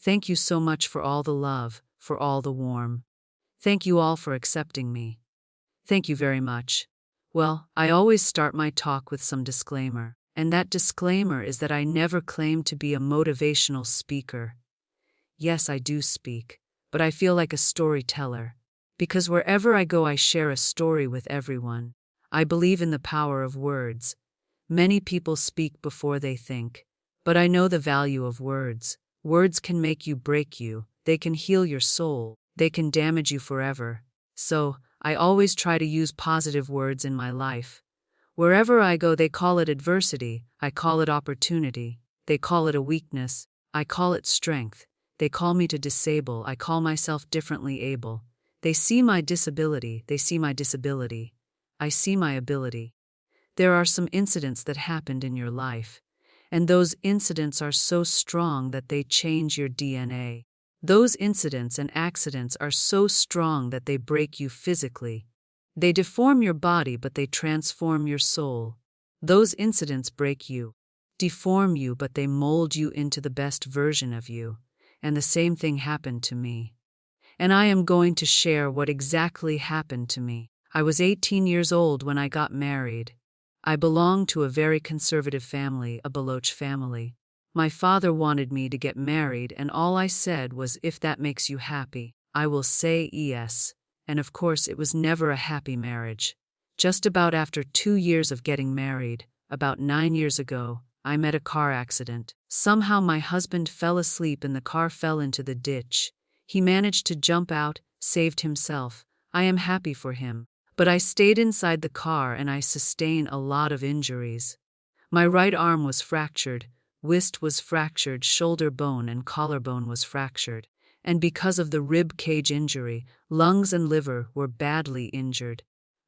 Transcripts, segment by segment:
Thank you so much for all the love, for all the warmth. Thank you all for accepting me. Thank you very much. Well, I always start my talk with some disclaimer, and that disclaimer is that I never claim to be a motivational speaker. Yes, I do speak, but I feel like a storyteller. Because wherever I go, I share a story with everyone. I believe in the power of words. Many people speak before they think, but I know the value of words. Words can make you, break you, they can heal your soul, they can damage you forever. So, I always try to use positive words in my life. Wherever I go, they call it adversity, I call it opportunity. They call it a weakness, I call it strength. They call me to disable, I call myself differently able. They see my disability, they see my disability. I see my ability. There are some incidents that happened in your life, and those incidents are so strong that they change your DNA. Those incidents and accidents are so strong that they break you physically. They deform your body, but they transform your soul. Those incidents break you, deform you, but they mold you into the best version of you. And the same thing happened to me. And I am going to share what exactly happened to me. I was 18 years old when I got married. I belonged to a very conservative family, a Baloch family. My father wanted me to get married, and all I said was, if that makes you happy, I will say yes. And of course, it was never a happy marriage. Just about after 2 years of getting married, about 9 years ago, I met a car accident. Somehow my husband fell asleep and the car fell into the ditch. He managed to jump out, saved himself. I am happy for him. But I stayed inside the car and I sustained a lot of injuries. My right arm was fractured, wrist was fractured, shoulder bone and collarbone was fractured. And because of the rib cage injury, lungs and liver were badly injured.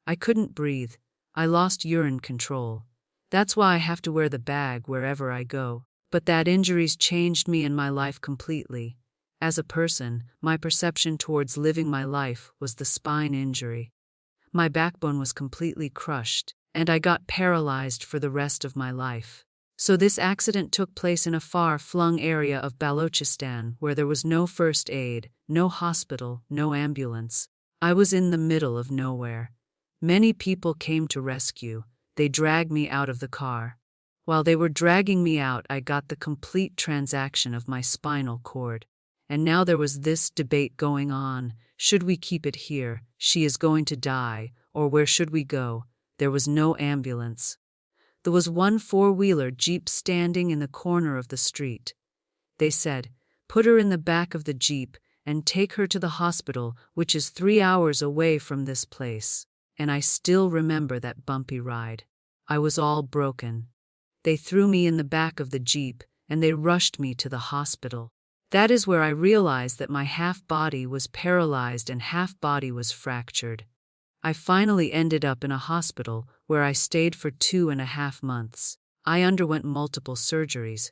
I couldn't breathe. I lost urine control. That's why I have to wear the bag wherever I go. But that injuries changed me and my life completely. As a person, my perception towards living my life was the spine injury. My backbone was completely crushed, and I got paralyzed for the rest of my life. So this accident took place in a far-flung area of Balochistan where there was no first aid, no hospital, no ambulance. I was in the middle of nowhere. Many people came to rescue. They dragged me out of the car. While they were dragging me out, I got the complete transaction of my spinal cord. And now there was this debate going on. Should we keep it here? She is going to die. Or where should we go? There was no ambulance. There was one four-wheeler Jeep standing in the corner of the street. They said, put her in the back of the Jeep and take her to the hospital, which is 3 hours away from this place. And I still remember that bumpy ride. I was all broken. They threw me in the back of the Jeep and they rushed me to the hospital. That is where I realized that my half body was paralyzed and half body was fractured. I finally ended up in a hospital where I stayed for 2.5 months. I underwent multiple surgeries.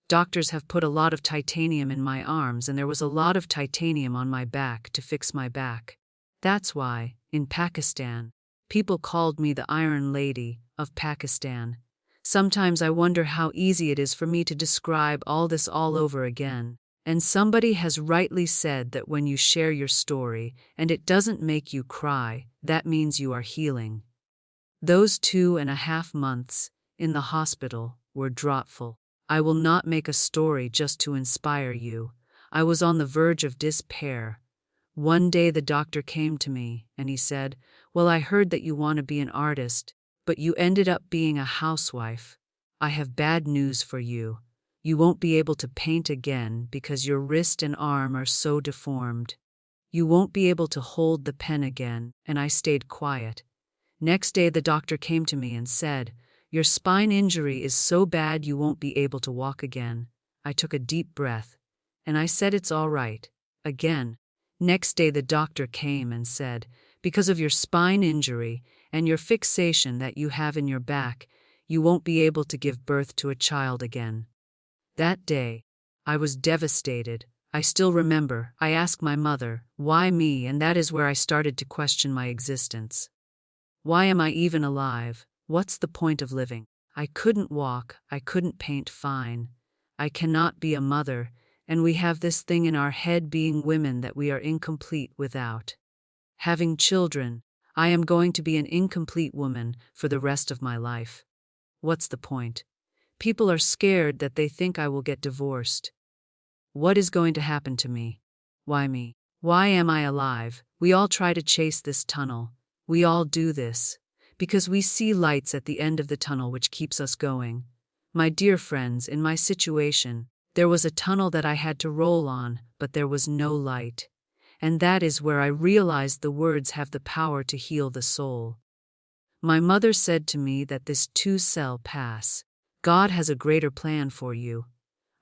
Doctors have put a lot of titanium in my arms and there was a lot of titanium on my back to fix my back. That's why, in Pakistan, people called me the Iron Lady of Pakistan. Sometimes I wonder how easy it is for me to describe all this all over again. And somebody has rightly said that when you share your story and it doesn't make you cry, that means you are healing. Those 2.5 months in the hospital were dreadful. I will not make a story just to inspire you. I was on the verge of despair. One day the doctor came to me and he said, well, I heard that you want to be an artist, but you ended up being a housewife. I have bad news for you. You won't be able to paint again because your wrist and arm are so deformed. You won't be able to hold the pen again, and I stayed quiet. Next day the doctor came to me and said, your spine injury is so bad you won't be able to walk again. I took a deep breath, and I said it's all right. Again. Next day the doctor came and said, because of your spine injury and your fixation that you have in your back, you won't be able to give birth to a child again. That day, I was devastated. I still remember, I asked my mother, why me? And that is where I started to question my existence. Why am I even alive? What's the point of living? I couldn't walk, I couldn't paint fine. I cannot be a mother, And we have this thing in our head, being women, that we are incomplete without having children. I am going to be an incomplete woman for the rest of my life. What's the point? People are scared that they think I will get divorced. What is going to happen to me? Why me? Why am I alive? We all try to chase this tunnel. We all do this because we see lights at the end of the tunnel which keeps us going. My dear friends, in my situation, there was a tunnel that I had to roll on, but there was no light. And that is where I realized the words have the power to heal the soul. My mother said to me that this too shall pass. God has a greater plan for you.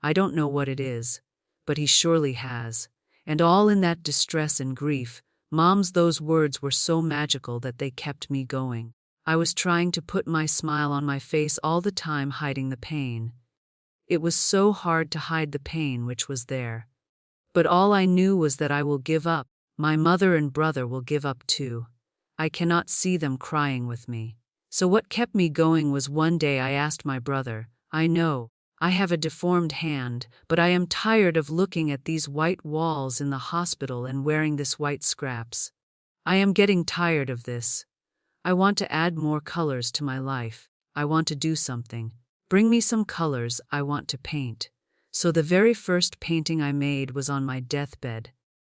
I don't know what it is, but He surely has. And all in that distress and grief, Moms, those words were so magical that they kept me going. I was trying to put my smile on my face all the time, hiding the pain. It was so hard to hide the pain which was there. But all I knew was that I will give up. My mother and brother will give up too. I cannot see them crying with me. So what kept me going was, one day I asked my brother, I know I have a deformed hand, but I am tired of looking at these white walls in the hospital and wearing this white scraps. I am getting tired of this. I want to add more colors to my life. I want to do something. Bring me some colors. I want to paint. So the very first painting I made was on my deathbed.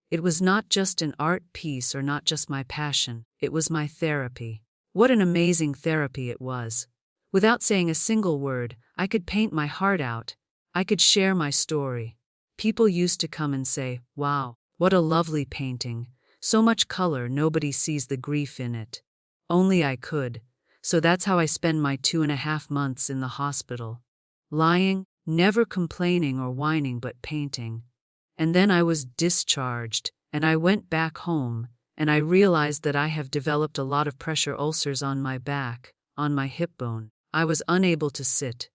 It was not just an art piece or not just my passion. It was my therapy. What an amazing therapy it was. Without saying a single word, I could paint my heart out. I could share my story. People used to come and say, "Wow, what a lovely painting. So much color, nobody sees the grief in it." Only I could. So that's how I spent my 2.5 months in the hospital. Lying, never complaining or whining, but painting. And then I was discharged, and I went back home, and I realized that I have developed a lot of pressure ulcers on my back, on my hip bone. I was unable to sit.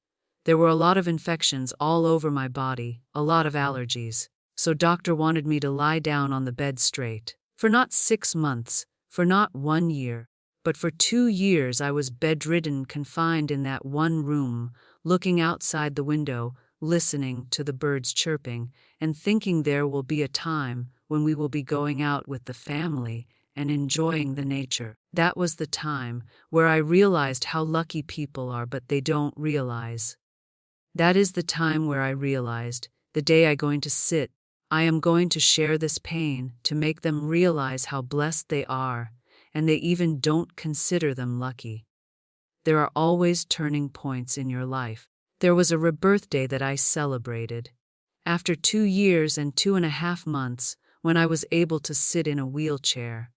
There were a lot of infections all over my body, a lot of allergies. So doctor wanted me to lie down on the bed straight. For not 6 months, for not 1 year, but for 2 years I was bedridden, confined in that one room, looking outside the window, listening to the birds chirping, and thinking there will be a time when we will be going out with the family and enjoying the nature. That was the time where I realized how lucky people are, but they don't realize. That is the time where I realized, the day I'm going to sit, I am going to share this pain to make them realize how blessed they are, and they even don't consider them lucky. There are always turning points in your life. There was a rebirth day that I celebrated. After 2 years and 2.5 months, when I was able to sit in a wheelchair.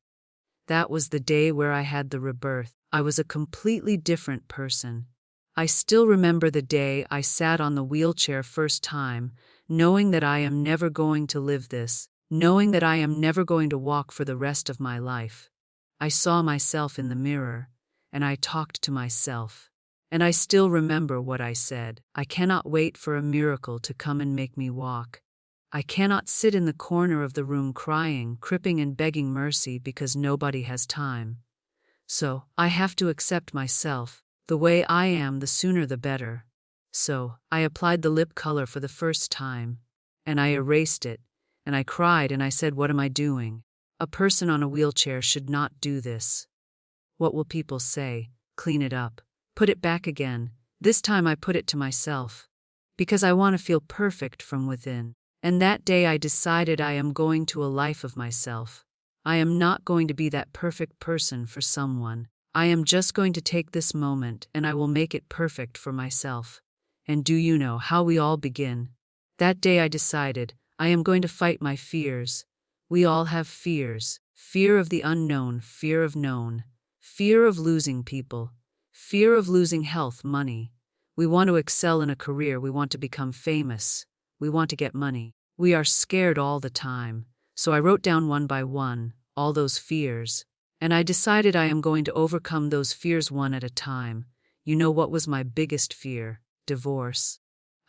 That was the day where I had the rebirth. I was a completely different person. I still remember the day I sat on the wheelchair first time, knowing that I am never going to live this, knowing that I am never going to walk for the rest of my life. I saw myself in the mirror, and I talked to myself. And I still remember what I said. I cannot wait for a miracle to come and make me walk. I cannot sit in the corner of the room crying, cripping and begging mercy because nobody has time. So, I have to accept myself. The way I am, the sooner the better. So, I applied the lip color for the first time. And I erased it. And I cried and I said, what am I doing? A person on a wheelchair should not do this. What will people say? Clean it up. Put it back again. This time I put it to myself. Because I want to feel perfect from within. And that day I decided I am going to a life of myself. I am not going to be that perfect person for someone. I am just going to take this moment and I will make it perfect for myself. And do you know how we all begin? That day I decided I am going to fight my fears. We all have fears. Fear of the unknown, fear of known, fear of losing people, fear of losing health, money. We want to excel in a career, we want to become famous. We want to get money. We are scared all the time. So I wrote down one by one, all those fears. And I decided I am going to overcome those fears one at a time. You know what was my biggest fear? Divorce.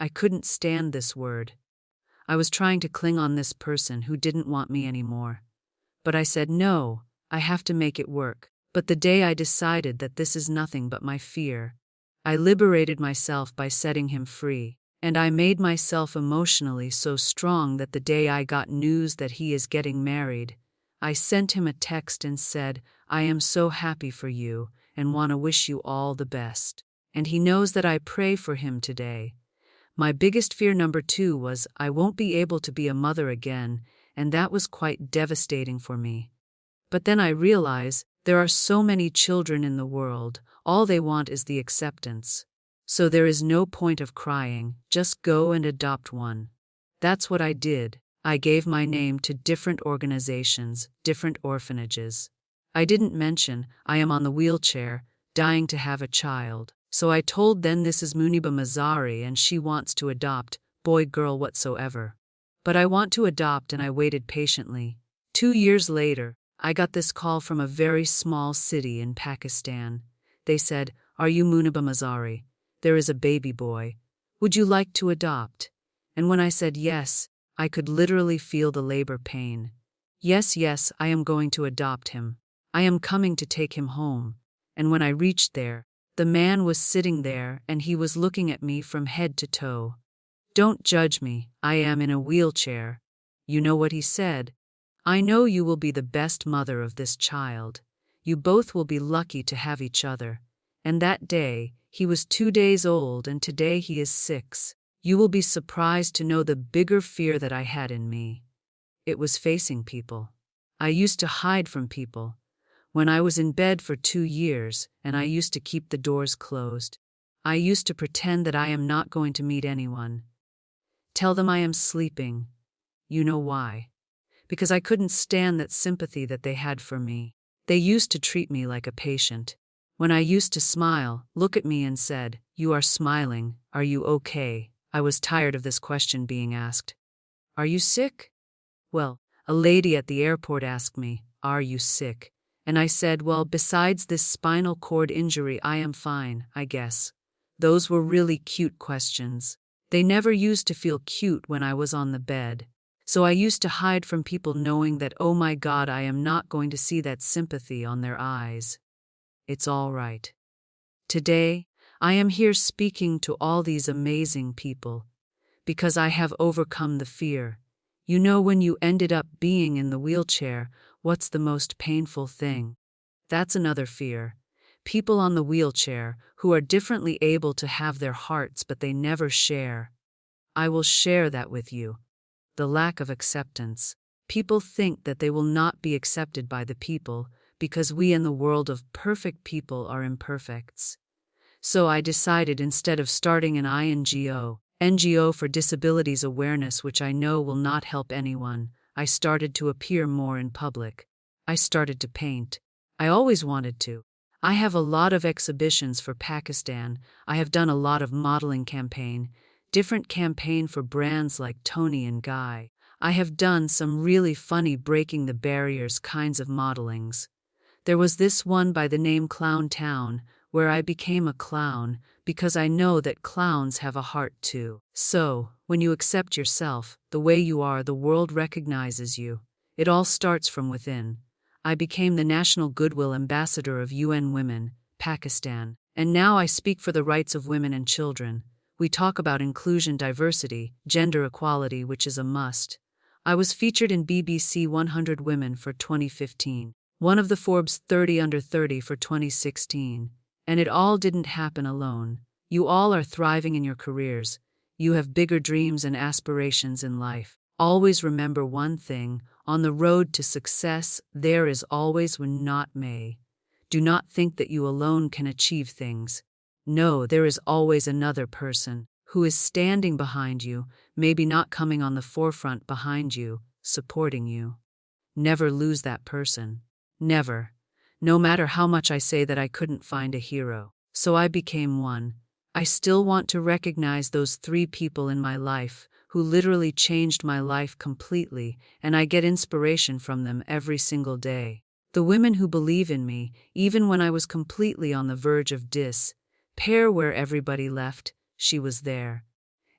I couldn't stand this word. I was trying to cling on this person who didn't want me anymore. But I said, no, I have to make it work. But the day I decided that this is nothing but my fear, I liberated myself by setting him free. And I made myself emotionally so strong that the day I got news that he is getting married, I sent him a text and said, I am so happy for you and want to wish you all the best. And he knows that I pray for him today. My biggest fear number 2 was I won't be able to be a mother again, and that was quite devastating for me. But then I realize there are so many children in the world, all they want is the acceptance. So there is no point of crying, just go and adopt one. That's what I did. I gave my name to different organizations, different orphanages. I didn't mention I am on the wheelchair, dying to have a child. So I told them this is Muniba Mazari and she wants to adopt, boy, girl, whatsoever. But I want to adopt and I waited patiently. 2 years later, I got this call from a very small city in Pakistan. They said, are you Muniba Mazari? There is a baby boy. Would you like to adopt? And when I said yes, I could literally feel the labor pain. Yes, I am going to adopt him. I am coming to take him home. And when I reached there, the man was sitting there and he was looking at me from head to toe. Don't judge me, I am in a wheelchair. You know what he said? I know you will be the best mother of this child. You both will be lucky to have each other. And that day, he was 2 days old and today he is 6. You will be surprised to know the bigger fear that I had in me. It was facing people. I used to hide from people. When I was in bed for 2 years and I used to keep the doors closed, I used to pretend that I am not going to meet anyone. Tell them I am sleeping. You know why? Because I couldn't stand that sympathy that they had for me. They used to treat me like a patient. When I used to smile, look at me and said, you are smiling, are you okay? I was tired of this question being asked. Are you sick? Well, a lady at the airport asked me, are you sick? And I said, well, besides this spinal cord injury, I am fine, I guess. Those were really cute questions. They never used to feel cute when I was on the bed. So I used to hide from people knowing that, oh my God, I am not going to see that sympathy on their eyes. It's all right. Today, I am here speaking to all these amazing people because I have overcome the fear. You know, when you ended up being in the wheelchair, what's the most painful thing? That's another fear. People on the wheelchair who are differently able to have their hearts but they never share. I will share that with you. The lack of acceptance. People think that they will not be accepted by the people because we in the world of perfect people are imperfects. So I decided instead of starting an NGO for disabilities awareness, which I know will not help anyone, I started to appear more in public. I started to paint. I always wanted to. I have a lot of exhibitions for Pakistan. I have done a lot of modeling campaign, different campaign for brands like Tony and Guy. I have done some really funny breaking the barriers kinds of modelings. There was this one by the name Clown Town, where I became a clown because I know that clowns have a heart too. So, when you accept yourself, the way you are, the world recognizes you. It all starts from within. I became the National Goodwill Ambassador of UN Women, Pakistan, and now I speak for the rights of women and children. We talk about inclusion, diversity, gender equality, which is a must. I was featured in BBC 100 Women for 2015, one of the Forbes 30 Under 30 for 2016. And it all didn't happen alone. You all are thriving in your careers. You have bigger dreams and aspirations in life. Always remember one thing, on the road to success, there is always when not may. Do not think that you alone can achieve things. No, there is always another person who is standing behind you, maybe not coming on the forefront behind you, supporting you. Never lose that person. Never. No matter how much I say that I couldn't find a hero. So I became one. I still want to recognize those 3 people in my life who literally changed my life completely, and I get inspiration from them every single day. The women who believe in me, even when I was completely on the verge of despair where everybody left, she was there.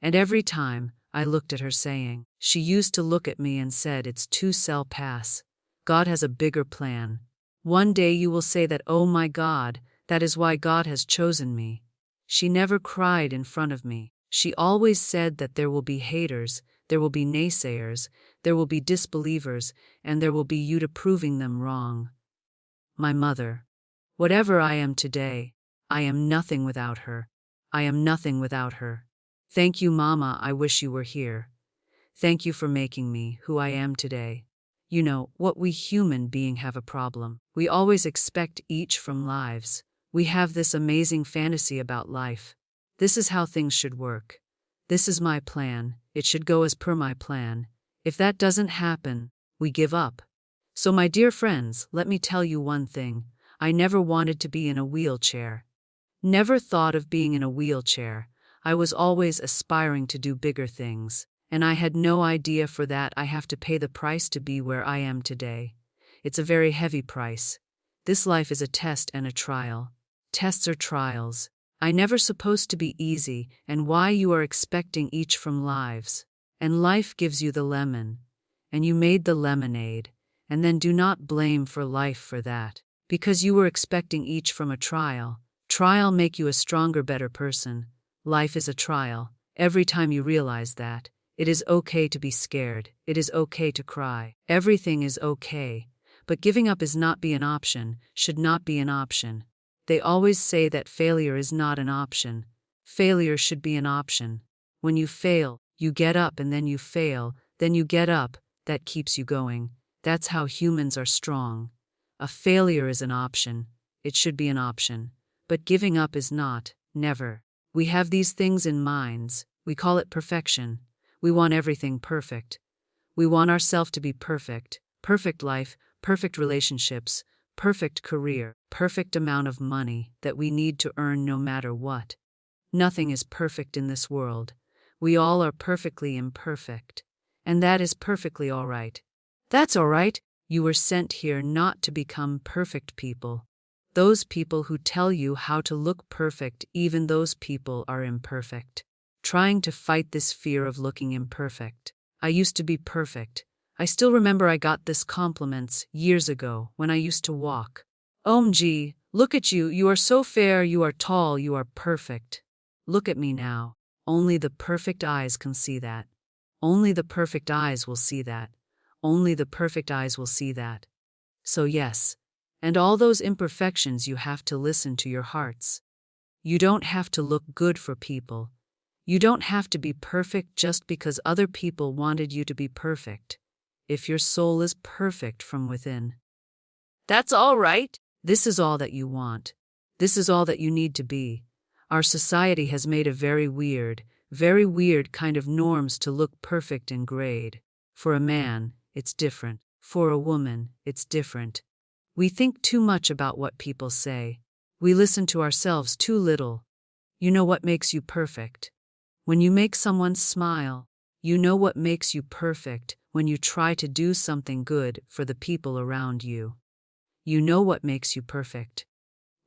And every time, I looked at her saying, she used to look at me and said, it's too shall pass. God has a bigger plan. One day you will say that, oh my God, that is why God has chosen me. She never cried in front of me. She always said that there will be haters, there will be naysayers, there will be disbelievers, and there will be you to proving them wrong. My mother. Whatever I am today, I am nothing without her. I am nothing without her. Thank you, Mama, I wish you were here. Thank you for making me who I am today. You know, what we human being have a problem. We always expect each from lives. We have this amazing fantasy about life. This is how things should work. This is my plan. It should go as per my plan. If that doesn't happen, we give up. So my dear friends, let me tell you one thing. I never wanted to be in a wheelchair. Never thought of being in a wheelchair. I was always aspiring to do bigger things. And I had no idea for that I have to pay the price to be where I am today. It's a very heavy price. This life is a test and a trial. Tests are trials. I never supposed to be easy, and why you are expecting each from lives. And life gives you the lemon. And you made the lemonade. And then do not blame for life for that. Because you were expecting each from a trial. Trial make you a stronger, better person. Life is a trial. Every time you realize that. It is okay to be scared. It is okay to cry. Everything is okay. But giving up is not be an option, should not be an option. They always say that failure is not an option. Failure should be an option. When you fail, you get up, and then you fail, then you get up. That keeps you going. That's how humans are strong. A failure is an option. It should be an option. But giving up is not, never. We have these things in minds. We call it perfection. We want everything perfect. We want ourselves to be perfect. Perfect life, perfect relationships, perfect career, perfect amount of money that we need to earn no matter what. Nothing is perfect in this world. We all are perfectly imperfect. And that is perfectly all right. That's all right. You were sent here not to become perfect people. Those people who tell you how to look perfect, even those people are imperfect. Trying to fight this fear of looking imperfect. I used to be perfect. I still remember I got this compliments years ago when I used to walk. OMG, look at you, you are so fair, you are tall, you are perfect. Look at me now. Only the perfect eyes can see that. Only the perfect eyes will see that. Only the perfect eyes will see that. So yes, and all those imperfections, you have to listen to your hearts. You don't have to look good for people. You don't have to be perfect just because other people wanted you to be perfect. If your soul is perfect from within, that's all right. This is all that you want. This is all that you need to be. Our society has made a very weird kind of norms to look perfect in grade. For a man, it's different. For a woman, it's different. We think too much about what people say. We listen to ourselves too little. You know what makes you perfect? When you make someone smile. You know what makes you perfect when you try to do something good for the people around you. You know what makes you perfect.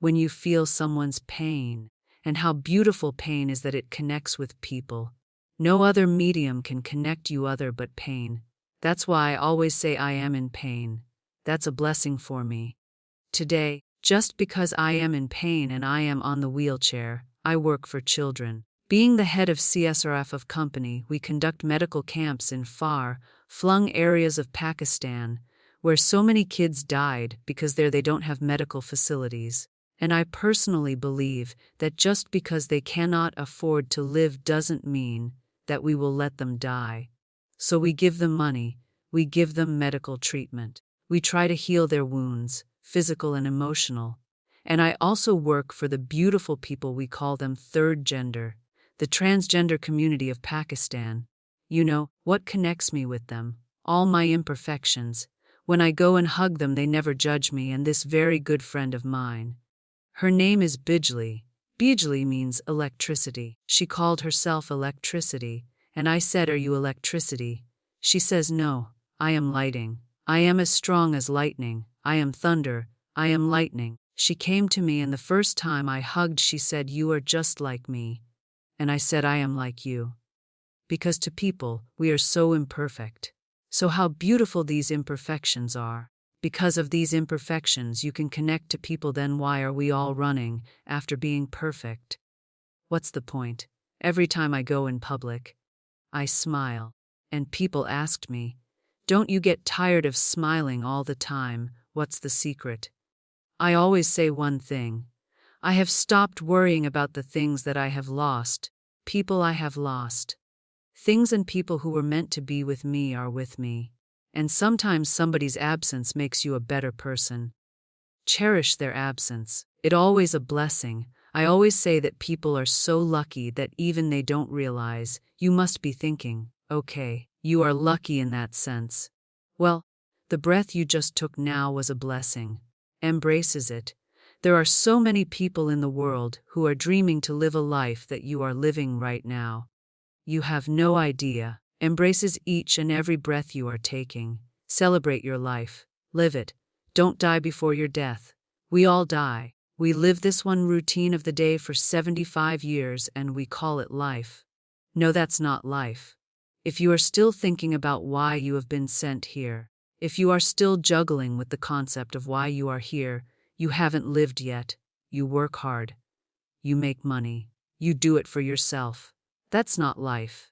When you feel someone's pain, and how beautiful pain is that it connects with people. No other medium can connect you other but pain. That's why I always say I am in pain. That's a blessing for me. Today, just because I am in pain and I am on the wheelchair, I work for children. Being the head of CSRF of company, we conduct medical camps in far-flung areas of Pakistan, where so many kids died because there they don't have medical facilities. And I personally believe that just because they cannot afford to live doesn't mean that we will let them die. So we give them money, we give them medical treatment, we try to heal their wounds, physical and emotional. And I also work for the beautiful people, we call them third gender, the transgender community of Pakistan. You know, what connects me with them? All my imperfections. When I go and hug them, they never judge me, and this very good friend of mine. Her name is Bijli. Bijli means electricity. She called herself electricity, and I said, "Are you electricity?" She says, "No, I am lighting. I am as strong as lightning. I am thunder. I am lightning." She came to me, and the first time I hugged, she said, "You are just like me." And I said, "I am like you." Because to people, we are so imperfect. So how beautiful these imperfections are. Because of these imperfections, you can connect to people. Then why are we all running after being perfect? What's the point? Every time I go in public, I smile. And people asked me, "Don't you get tired of smiling all the time? What's the secret?" I always say one thing. I have stopped worrying about the things that I have lost, people I have lost. Things and people who were meant to be with me are with me. And sometimes somebody's absence makes you a better person. Cherish their absence. It's always a blessing. I always say that people are so lucky that even they don't realize. You must be thinking, okay, you are lucky in that sense. Well, the breath you just took now was a blessing. Embraces it. There are so many people in the world who are dreaming to live a life that you are living right now. You have no idea. Embraces each and every breath you are taking. Celebrate your life. Live it. Don't die before your death. We all die. We live this one routine of the day for 75 years and we call it life. No, that's not life. If you are still thinking about why you have been sent here, if you are still juggling with the concept of why you are here, you haven't lived yet. You work hard. You make money. You do it for yourself. That's not life.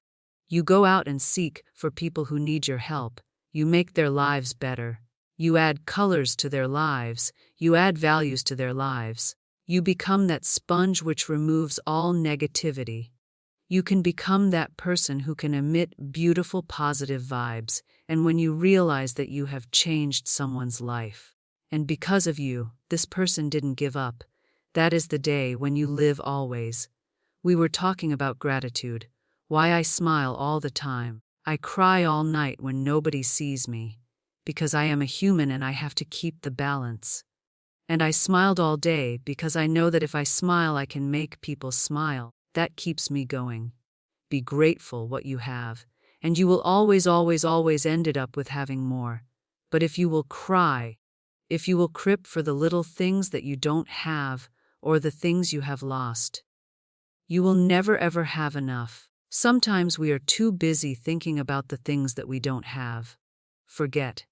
You go out and seek for people who need your help. You make their lives better. You add colors to their lives. You add values to their lives. You become that sponge which removes all negativity. You can become that person who can emit beautiful positive vibes, and when you realize that you have changed someone's life, and because of you, this person didn't give up, that is the day when you live always. We were talking about gratitude, why I smile all the time. I cry all night when nobody sees me, because I am a human and I have to keep the balance. And I smiled all day because I know that if I smile I can make people smile. That keeps me going. Be grateful what you have, and you will always end it up with having more. But if you will cry, if you will crib for the little things that you don't have or the things you have lost, you will never ever have enough. Sometimes we are too busy thinking about the things that we don't have. Forget.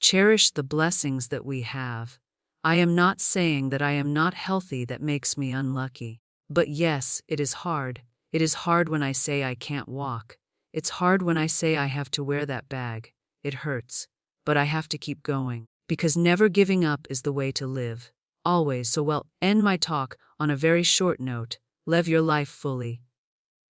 Cherish the blessings that we have. I am not saying that I am not healthy that makes me unlucky. But yes, it is hard. It is hard when I say I can't walk. It's hard when I say I have to wear that bag. It hurts. But I have to keep going. Because never giving up is the way to live. Always. So well, end my talk on a very short note. Live your life fully.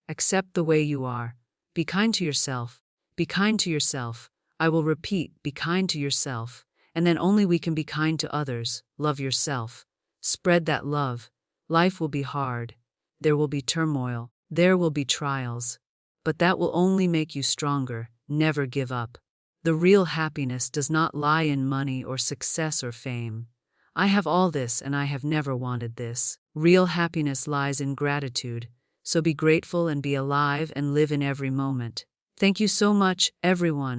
Accept the way you are. Be kind to yourself. Be kind to yourself. I will repeat, be kind to yourself. And then only we can be kind to others. Love yourself. Spread that love. Life will be hard. There will be turmoil. There will be trials. But that will only make you stronger. Never give up. The real happiness does not lie in money or success or fame. I have all this and I have never wanted this. Real happiness lies in gratitude. So be grateful and be alive and live in every moment. Thank you so much, everyone.